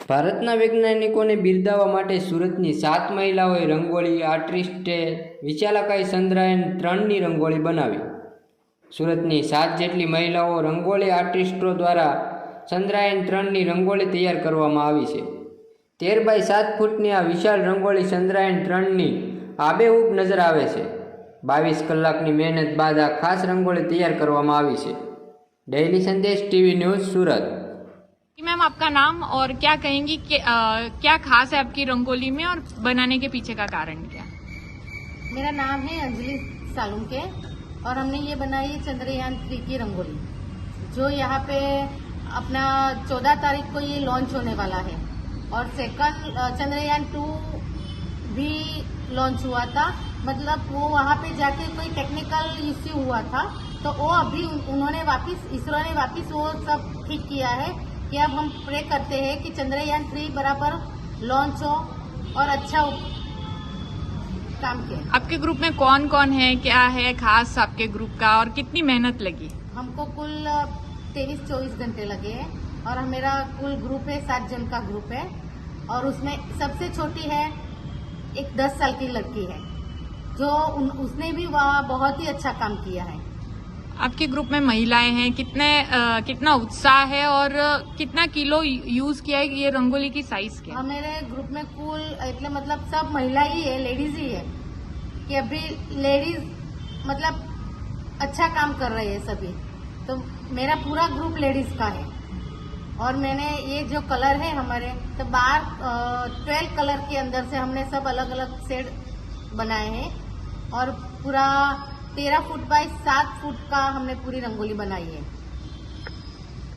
ભારતના વૈજ્ઞાનિકોને બિરદાવવા માટે સુરતની 7 મહિલાઓએ રંગોળી આર્ટિસ્ટે વિશાલાકાય ચંદ્રયાન 3ની રંગોળી બનાવી। સુરતની 7 જેટલી મહિલાઓ રંગોળી આર્ટિસ્ટો દ્વારા ચંદ્રયાન 3ની રંગોળી તૈયાર કરવામાં આવી છે। 13 બાય 7 ફૂટની આ વિશાળ રંગોળી ચંદ્રયાન 3ની આબેહૂબ નજર આવે છે। 22 કલાકની મહેનત બાદ આ ખાસ રંગોળી તૈયાર કરવામાં આવી છે। डेली संदेश टीवी न्यूज़ सूरत। मैम आपका नाम और क्या कहेंगी कि क्या खास है आपकी रंगोली में और बनाने के पीछे का कारण क्या? मेरा नाम है अंजलि सालुंके और हमने ये बनाई चंद्रयान 3 की रंगोली, जो यहाँ पे अपना 14 तारीख को ये लॉन्च होने वाला है और सेकंड चंद्रयान 2 भी लॉन्च हुआ था। मतलब वो वहाँ पे जाके कोई टेक्निकल इश्यू हुआ था, तो वो अभी उन्होंने वापस इसरो ने वापस वो सब ठीक किया है कि अब हम प्रे करते हैं कि चंद्रयान 3 बराबर लॉन्च हो और अच्छा काम किया। आपके ग्रुप में कौन कौन है, क्या है खास आपके ग्रुप का और कितनी मेहनत लगी? हमको कुल 23-24 घंटे लगे हैं और मेरा कुल ग्रुप है 7 जन का ग्रुप है और उसमें सबसे छोटी है एक 10 साल की लड़की है, जो उसने भी वहाँ बहुत ही अच्छा काम किया है। आपके ग्रुप में महिलाएं हैं, कितना उत्साह है और कितना किलो यूज किया है ये रंगोली की साइज क्या? मेरे ग्रुप में कुल એટલે मतलब सब महिला ही है, लेडीज ही है कि अभी लेडीज मतलब अच्छा काम कर रही है सभी, तो मेरा पूरा ग्रुप लेडीज का है। और मैंने ये जो कलर है हमारे तो 12 कलर के अंदर से हमने सब अलग अलग शेड बनाए हैं और पूरा 13 फुट बाय 7 फुट का हमने पूरी रंगोली बनाई है।